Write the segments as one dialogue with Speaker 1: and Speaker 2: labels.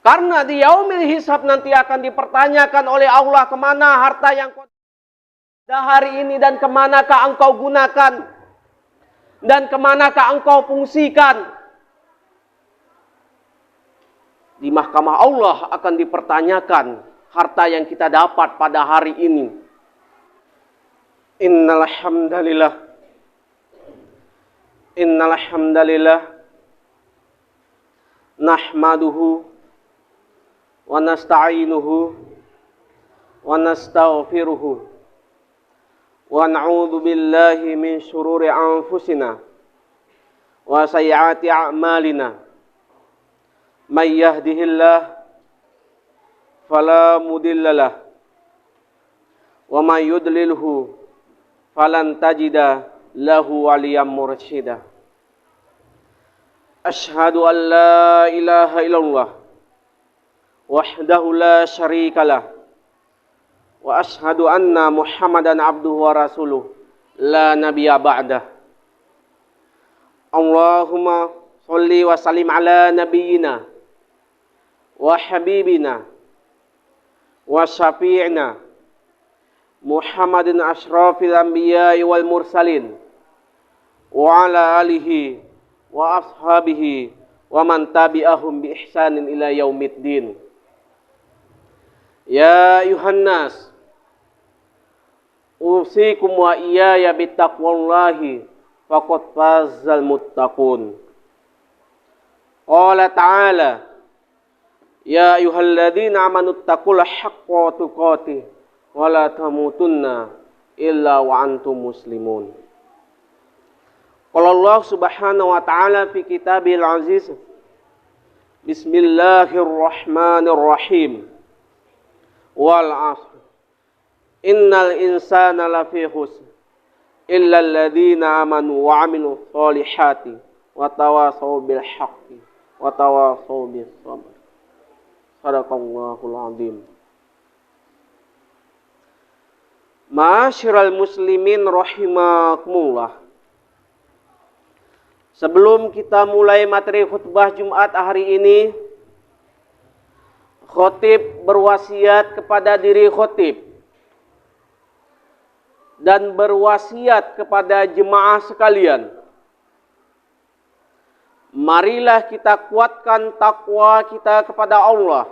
Speaker 1: Karena di yaumil hisab nanti akan dipertanyakan oleh Allah kemana harta yang kau pada hari ini dan kemanakah engkau gunakan dan kemanakah engkau fungsikan. Di mahkamah Allah akan dipertanyakan harta yang kita dapat pada hari ini. Innal hamdalillah nahmaduhu wa nasta'inuhu wa nastaghfiruhu wa na'udzu billahi min syururi anfusina wa sayyiati a'malina. May yahdihillah fala mudhillalah wa may yudlilhu falan tajida lahu waliyyan mursyida. Asyhadu an la ilaha illallah wahdahu la syarikalah wa asyhadu anna Muhammadan abduhu wa rasuluh la nabiyya ba'dah. Allahumma sholli wa sallim ala nabiyyina wa habibina wa syafi'ina Muhammadin asyrafil anbiya'i wal mursalin wa ala alihi wa ashabihi wa man tabi'ahum bi ihsanin ila yaumiddin. Ya ayuhan nas, usikum wa iyaya bittaqwallahi faqad fazal muttaqun. Qala ta'ala, ya ayyuhalladzina amanu taqullaha haqqa tuqatih wa la tamutunna illa wa antum muslimun. Qala Allah subhanahu wa ta'ala fi kitabil aziz, bismillahirrahmanirrahim, wal 'ashr innal insana lafi khusr illa alladzina amanu wa 'amilus solihati wa tawasaw bil haqqi wa tawasaw bis sabr. Sadaqallahul azim. Ma'asyiral muslimin rahimakumullah. Sebelum kita mulai materi khutbah Jumat hari ini, khotib berwasiat kepada diri khotib dan berwasiat kepada jemaah sekalian. Marilah kita kuatkan takwa kita kepada Allah.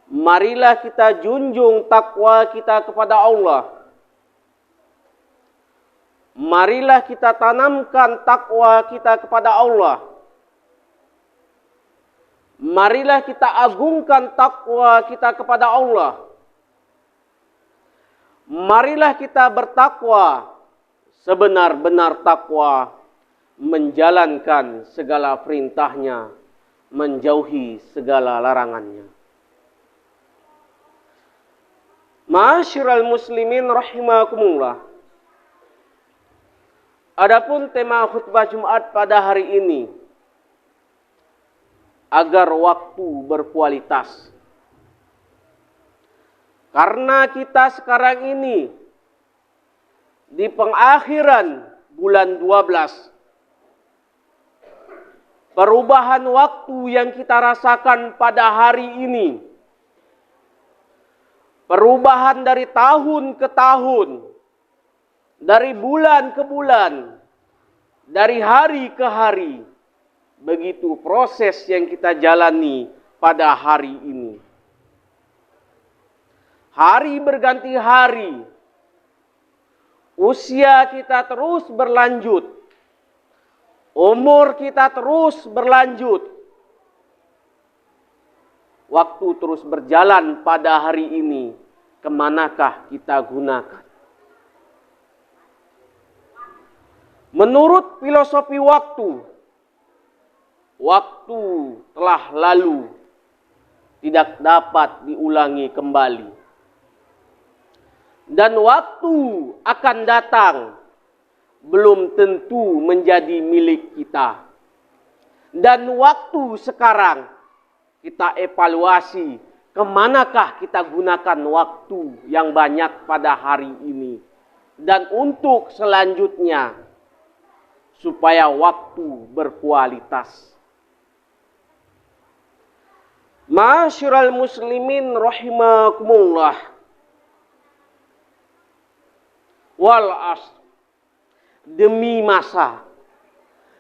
Speaker 1: Marilah kita junjung takwa kita kepada Allah. Marilah kita tanamkan takwa kita kepada Allah. Marilah kita agungkan takwa kita kepada Allah. Marilah kita bertakwa sebenar-benar takwa, menjalankan segala perintahnya, menjauhi segala larangannya. Ma'asyiral muslimin rahimakumullah. Adapun tema khutbah Jumat pada hari ini, agar waktu berkualitas. Karena kita sekarang ini di pengakhiran bulan 12. Perubahan waktu yang kita rasakan pada hari ini, perubahan dari tahun ke tahun, dari bulan ke bulan, dari hari ke hari, begitu proses yang kita jalani pada hari ini. Hari berganti hari, usia kita terus berlanjut, umur kita terus berlanjut, waktu terus berjalan pada hari ini, kemanakah kita gunakan? Menurut filosofi waktu, waktu telah lalu, tidak dapat diulangi kembali. Dan waktu akan datang, belum tentu menjadi milik kita. Dan waktu sekarang, kita evaluasi, kemanakah kita gunakan waktu yang banyak pada hari ini. Dan untuk selanjutnya, supaya waktu berkualitas. Ma'asyiral muslimin rahimakumullah. Wal asr. Demi masa,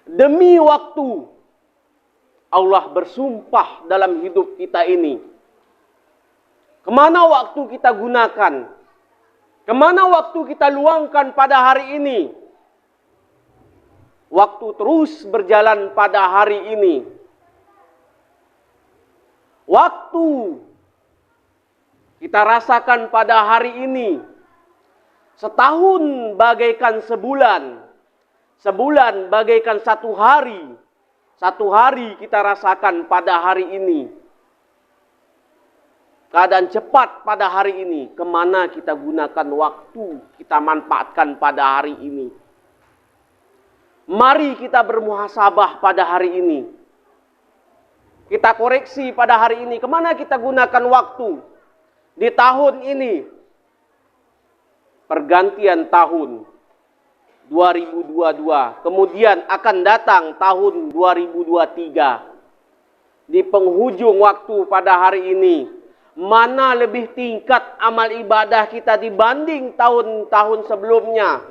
Speaker 1: demi waktu, Allah bersumpah dalam hidup kita ini. Kemana waktu kita gunakan? Kemana waktu kita luangkan pada hari ini? Waktu terus berjalan pada hari ini. Waktu kita rasakan pada hari ini. Setahun bagaikan sebulan. Sebulan bagaikan satu hari. Satu hari kita rasakan pada hari ini. Keadaan cepat pada hari ini. Kemana kita gunakan waktu, kita manfaatkan pada hari ini. Mari kita bermuhasabah pada hari ini. Kita koreksi pada hari ini. Kemana kita gunakan waktu di tahun ini. Pergantian tahun 2022. Kemudian akan datang tahun 2023. Di penghujung waktu pada hari ini. Mana lebih tingkat amal ibadah kita dibanding tahun-tahun sebelumnya?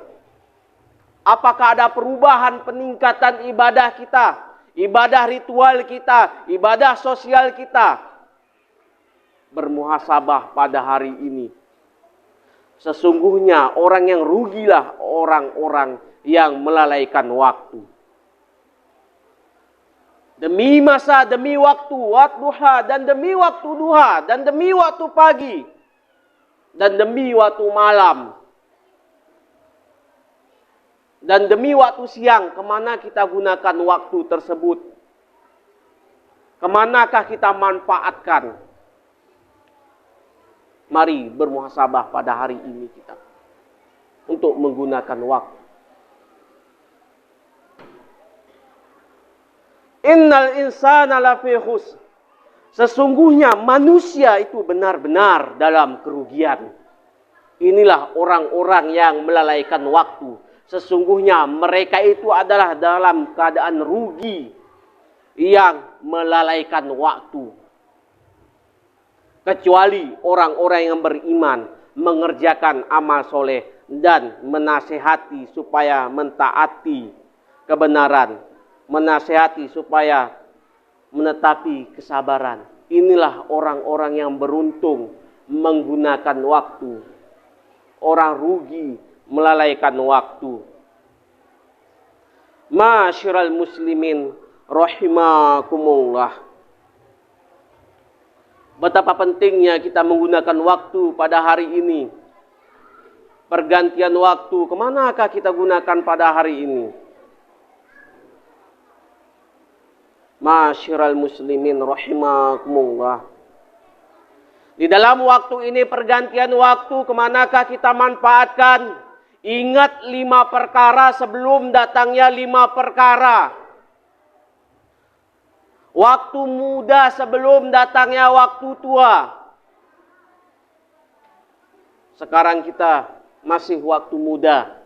Speaker 1: Apakah ada perubahan peningkatan ibadah kita? Ibadah ritual kita? Ibadah sosial kita? Bermuhasabah pada hari ini. Sesungguhnya orang yang rugilah orang-orang yang melalaikan waktu. Demi masa, demi waktu duha, dan demi waktu duha, dan demi waktu pagi, dan demi waktu malam, dan demi waktu siang, kemana kita gunakan waktu tersebut? Kemanakah kita manfaatkan? Mari bermuhasabah pada hari ini kita untuk menggunakan waktu. Innal insana lafi khusr. Sesungguhnya manusia itu benar-benar dalam kerugian. Inilah orang-orang yang melalaikan waktu. Sesungguhnya mereka itu adalah dalam keadaan rugi yang melalaikan waktu. Kecuali orang-orang yang beriman mengerjakan amal soleh dan menasehati supaya mentaati kebenaran, menasehati supaya menetapi kesabaran. Inilah orang-orang yang beruntung menggunakan waktu. Orang rugi melalaikan waktu. Ma'asyiral muslimin rahimakumullah. Betapa pentingnya kita menggunakan waktu pada hari ini. Pergantian waktu, kemanakah kita gunakan pada hari ini? Ma'asyiral muslimin rahimakumullah. Di dalam waktu ini, pergantian waktu, kemanakah kita manfaatkan? Ingat 5 perkara sebelum datangnya 5 perkara. Waktu muda sebelum datangnya waktu tua. Sekarang kita masih waktu muda.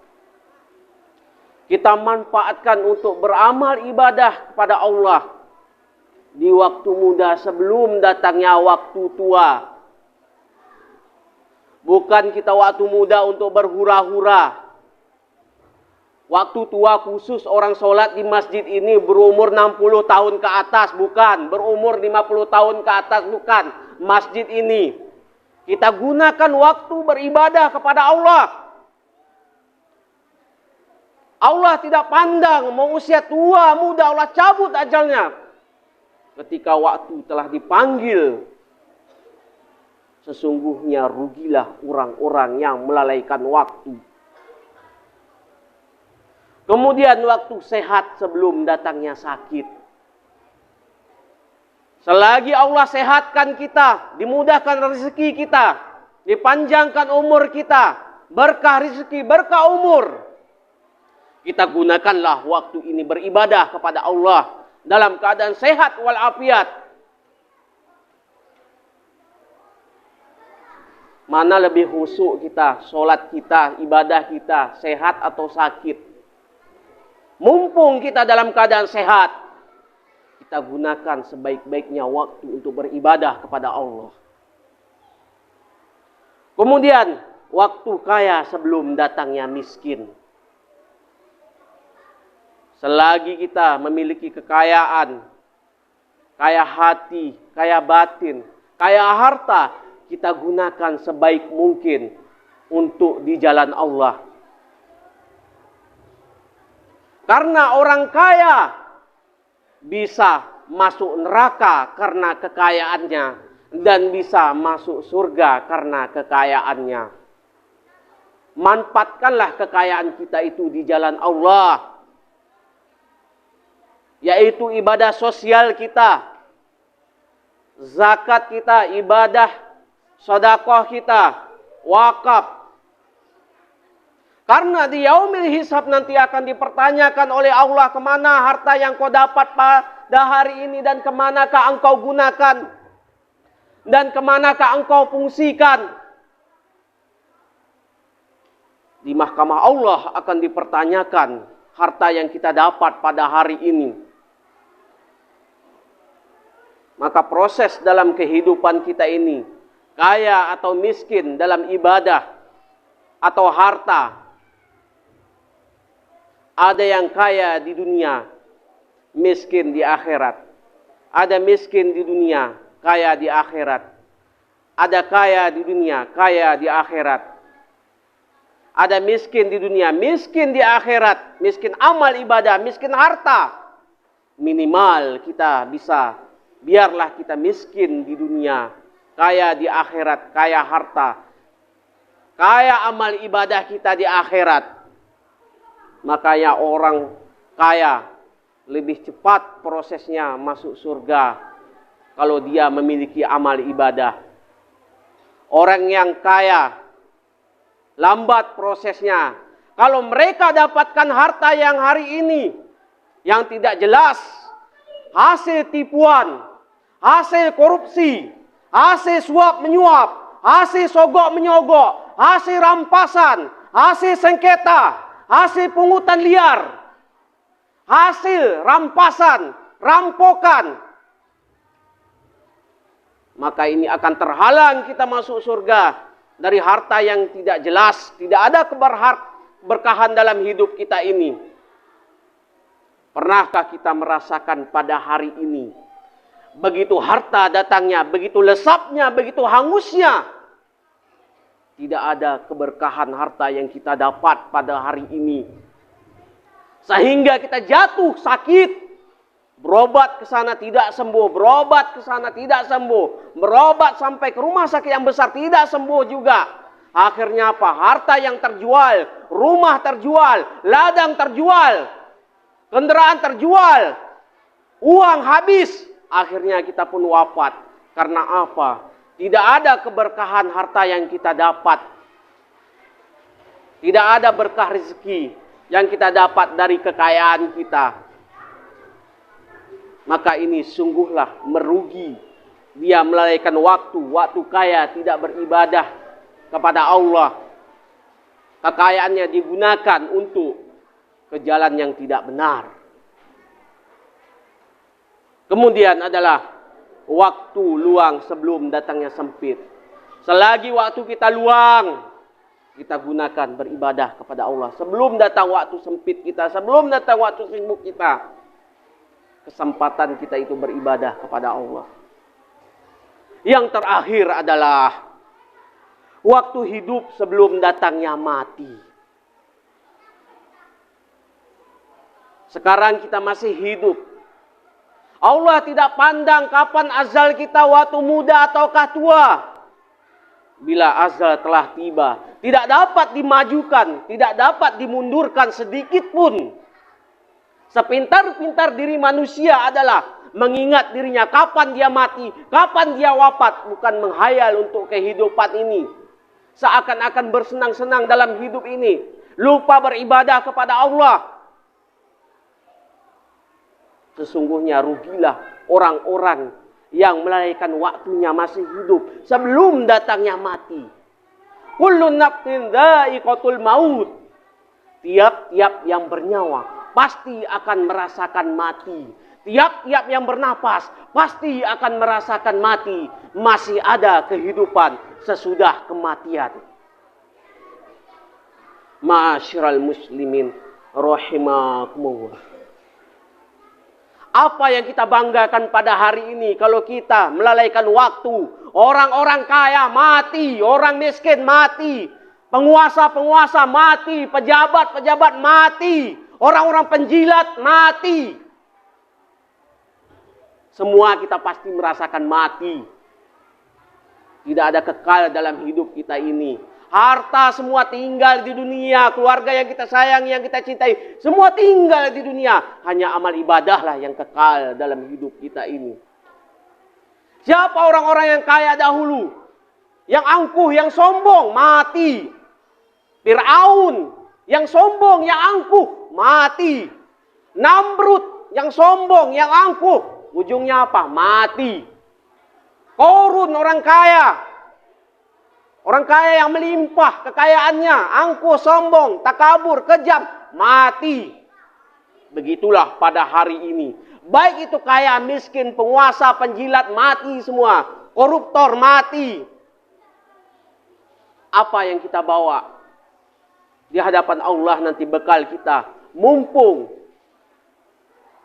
Speaker 1: Kita manfaatkan untuk beramal ibadah kepada Allah. Di waktu muda sebelum datangnya waktu tua. Bukan kita waktu muda untuk berhura-hura. Waktu tua khusus orang sholat di masjid ini berumur 60 tahun ke atas, bukan. Berumur 50 tahun ke atas, bukan. Masjid ini kita gunakan waktu beribadah kepada Allah. Allah tidak pandang mau usia tua, muda, Allah cabut ajalnya. Ketika waktu telah dipanggil, sesungguhnya rugilah orang-orang yang melalaikan waktu. Kemudian waktu sehat sebelum datangnya sakit. Selagi Allah sehatkan kita, dimudahkan rezeki kita, dipanjangkan umur kita, berkah rezeki, berkah umur, kita gunakanlah waktu ini beribadah kepada Allah dalam keadaan sehat walafiat. Mana lebih khusyuk kita, sholat kita, ibadah kita, sehat atau sakit? Mumpung kita dalam keadaan sehat, kita gunakan sebaik-baiknya waktu untuk beribadah kepada Allah. Kemudian, waktu kaya sebelum datangnya miskin. Selagi kita memiliki kekayaan, kaya hati, kaya batin, kaya harta, kita gunakan sebaik mungkin untuk di jalan Allah. Karena orang kaya bisa masuk neraka karena kekayaannya dan bisa masuk surga karena kekayaannya. Manfaatkanlah kekayaan kita itu di jalan Allah, yaitu ibadah sosial kita, zakat kita, ibadah sedekah kita, wakaf. Karena di yaumil hisab nanti akan dipertanyakan oleh Allah, kemana harta yang kau dapat pada hari ini dan kemanakah engkau gunakan dan kemanakah engkau fungsikan. Di mahkamah Allah akan dipertanyakan harta yang kita dapat pada hari ini. Maka proses dalam kehidupan kita ini, kaya atau miskin dalam ibadah atau harta. Ada yang kaya di dunia, miskin di akhirat. Ada miskin di dunia, kaya di akhirat. Ada kaya di dunia, kaya di akhirat. Ada miskin di dunia, miskin di akhirat. Miskin amal ibadah, miskin harta. Minimal kita bisa, biarlah kita miskin di dunia, kaya di akhirat, kaya harta. Kaya amal ibadah kita di akhirat. Makanya orang kaya lebih cepat prosesnya masuk surga kalau dia memiliki amal ibadah. Orang yang kaya lambat prosesnya. Kalau mereka dapatkan harta yang hari ini yang tidak jelas, hasil tipuan, hasil korupsi, hasil suap menyuap, hasil sogok menyogok, hasil rampasan, hasil sengketa, hasil pungutan liar, hasil rampasan, rampokan, maka ini akan terhalang kita masuk surga dari harta yang tidak jelas. Tidak ada keberkahan dalam hidup kita ini. Pernahkah kita merasakan pada hari ini, begitu harta datangnya, begitu lesapnya, begitu hangusnya, tidak ada keberkahan harta yang kita dapat pada hari ini. Sehingga kita jatuh sakit, berobat ke sana tidak sembuh, berobat ke sana tidak sembuh, berobat sampai ke rumah sakit yang besar tidak sembuh juga. Akhirnya apa? Harta yang terjual, rumah terjual, ladang terjual, kendaraan terjual, uang habis. Akhirnya kita pun wafat. Karena apa? Tidak ada keberkahan harta yang kita dapat. Tidak ada berkah rezeki yang kita dapat dari kekayaan kita. Maka ini sungguhlah merugi. Dia melalaikan waktu kaya tidak beribadah kepada Allah. Kekayaannya digunakan untuk ke jalan yang tidak benar. Kemudian adalah waktu luang sebelum datangnya sempit. Selagi waktu kita luang, kita gunakan beribadah kepada Allah. Sebelum datang waktu sempit kita, sebelum datang waktu sibuk kita, kesempatan kita itu beribadah kepada Allah. Yang terakhir adalah waktu hidup sebelum datangnya mati. Sekarang kita masih hidup. Allah tidak pandang kapan azal kita, waktu muda ataukah tua. Bila azal telah tiba, tidak dapat dimajukan, tidak dapat dimundurkan sedikit pun. Sepintar-pintar diri manusia adalah mengingat dirinya kapan dia mati, kapan dia wafat, bukan menghayal untuk kehidupan ini. Seakan-akan bersenang-senang dalam hidup ini, lupa beribadah kepada Allah. Sesungguhnya rugilah orang-orang yang melalaikan waktunya masih hidup sebelum datangnya mati. Kullun nafsin dha'iqatul maut. Tiap-tiap yang bernyawa pasti akan merasakan mati. Tiap-tiap yang bernapas pasti akan merasakan mati. Masih ada kehidupan sesudah kematian. Ma'asyiral muslimin rahimakumullah. Apa yang kita banggakan pada hari ini kalau kita melalaikan waktu? Orang-orang kaya mati, orang miskin mati, penguasa-penguasa mati, pejabat-pejabat mati, orang-orang penjilat mati. Semua kita pasti merasakan mati. Tidak ada kekal dalam hidup kita ini. Harta semua tinggal di dunia. Keluarga yang kita sayang, yang kita cintai, semua tinggal di dunia. Hanya amal ibadahlah yang kekal dalam hidup kita ini. Siapa orang-orang yang kaya dahulu? Yang angkuh, yang sombong, mati. Fir'aun, yang sombong, yang angkuh, mati. Namrud, yang sombong, yang angkuh, ujungnya apa? Mati. Korun, orang kaya. Orang kaya yang melimpah kekayaannya, angkuh, sombong, takabur, kejam, mati. Begitulah pada hari ini. Baik itu kaya, miskin, penguasa, penjilat, mati semua. Koruptor, mati. Apa yang kita bawa di hadapan Allah nanti bekal kita. Mumpung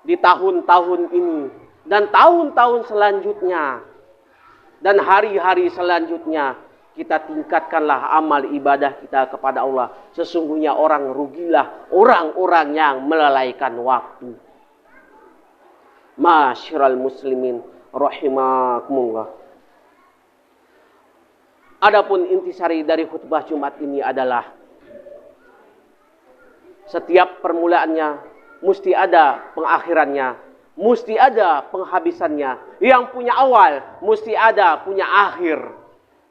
Speaker 1: di tahun-tahun ini dan tahun-tahun selanjutnya dan hari-hari selanjutnya, kita tingkatkanlah amal ibadah kita kepada Allah. Sesungguhnya orang rugilah orang-orang yang melalaikan waktu. Ma'asyiral muslimin rahimakumullah. Adapun intisari dari khutbah Jumat ini adalah setiap permulaannya mesti ada pengakhirannya, mesti ada penghabisannya. Yang punya awal mesti ada punya akhir.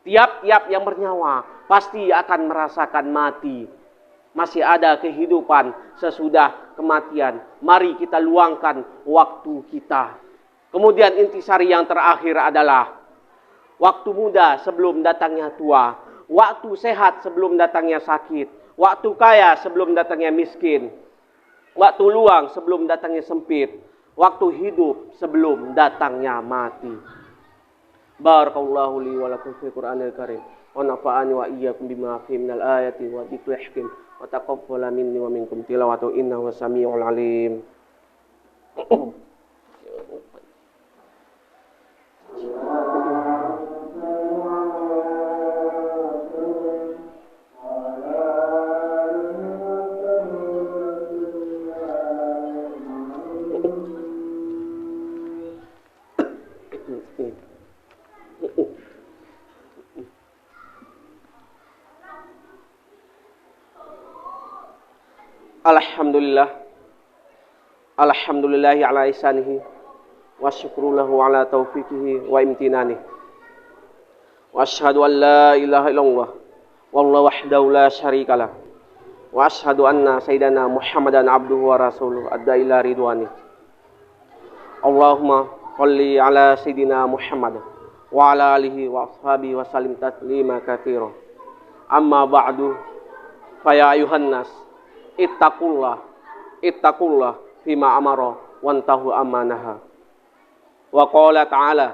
Speaker 1: Tiap-tiap yang bernyawa pasti akan merasakan mati. Masih ada kehidupan sesudah kematian. Mari kita luangkan waktu kita. Kemudian intisari yang terakhir adalah waktu muda sebelum datangnya tua. Waktu sehat sebelum datangnya sakit. Waktu kaya sebelum datangnya miskin. Waktu luang sebelum datangnya sempit. Waktu hidup sebelum datangnya mati. Barakallahu li wa lakum fil Qur'anil Karim. Wa nafa'ani wa iyyakum bima fihi minal ayati wa dzikril hakim. Wa taqabbala minni wa minkum tilawatahu innahu samii'ul 'aliim. Alhamdulillahi ala ihsanihi wa syukru lahu ala taufiqihi wa imtinanihi wa asyhadu an la ilaha illallah wallahu wahdahu la syarikalah wa asyhadu anna sayyidana Muhammadan abduhu wa rasuluhu adda ila ridwani. Allahumma shalli ala sayyidina Muhammad wa ala alihi wa ashabihi wa sallim taslima katsira. Amma ba'du, fa ya ayuhan nas ittaqullah fima amara wantahu amanaha. Wa qala ta'ala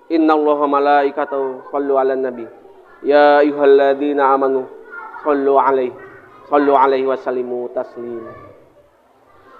Speaker 1: innallaha malaikatahu shallu 'alan nabi ya ayyuhalladzina amanu shallu 'alaihi wa sallimu taslima.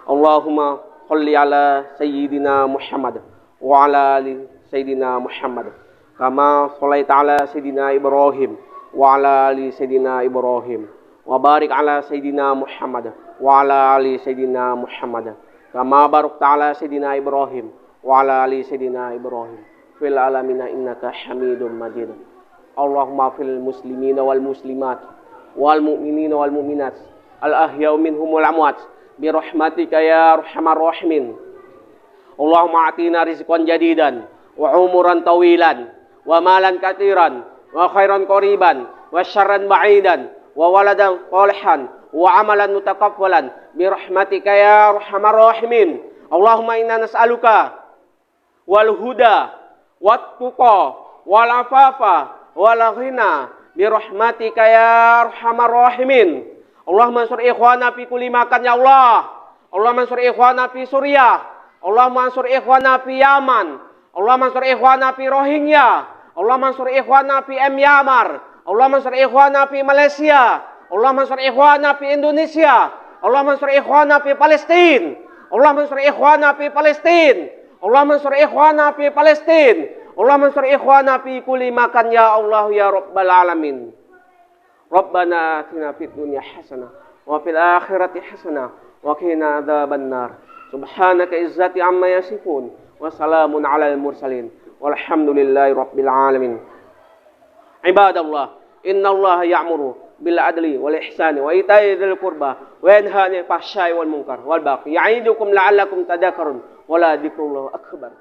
Speaker 1: Allahumma shalli ala sayyidina Muhammad wa ala ali sayyidina Muhammad kama shallaita ala sayyidina Ibrahim wa ala ali sayyidina Ibrahim wa barik ala sayyidina Muhammad wa ala ali sayyidina Muhammad kama barakta ala sayyidina Ibrahim wa ala ali sayyidina Ibrahim fil alamin innaka Hamidum Majid. Allahumma fil muslimina wal muslimat wal mu'minina wal mu'minat al ahya'u minhum wal amwat bi rahmatika ya arhamar rahimin. Allahumma atina rizqan jadidan wa umuran tawilan wa malan katsiran wa khairan qariban wa syarran ba'idan wa waladan salihan wa amalan mutakaffalan bi rahmatika ya arhamar rahimin. Allahumma inna nas'aluka wal huda wat tuqa wal afafa wal ghina bi rahmatika ya arhamar rahimin. Allahumma ansur ikhwana fi kulli makan ya Allah. Allahumma ansur ikhwana fi Suriah. Allahumma ansur ikhwana fi Yaman. Allahumma ansur ikhwana fi Rohingya. Allahumma ansur ikhwana fi Myanmar. Allahumma ansur ikhwana fi Malaysia. Allahumma ansur ikhwana fi Indonesia. Allahumma ansur ikhwana fi Palestina. Allahumma ansur ikhwana fi Palestina. Allahumma ansur ikhwana fi Palestina. Allahumma ansur ikhwana fi kulli makan ya Allah ya Rabbal alamin. Rabbana atina fid dunya hasanah wa fil akhirati hasanah wa qina adzabannar. Subhanaka izzati amma yasifun wa salamun alal mursalin walhamdulillahi rabbil alamin. Ibadallah, innallaha ya'muru bil adli wal ihsani wa ita'i dzil qurba wa yanha 'anil fahsya'i wal munkar wal baghi ya'idukum la'allakum tadhakkarun wa la dzikrullahi akbar.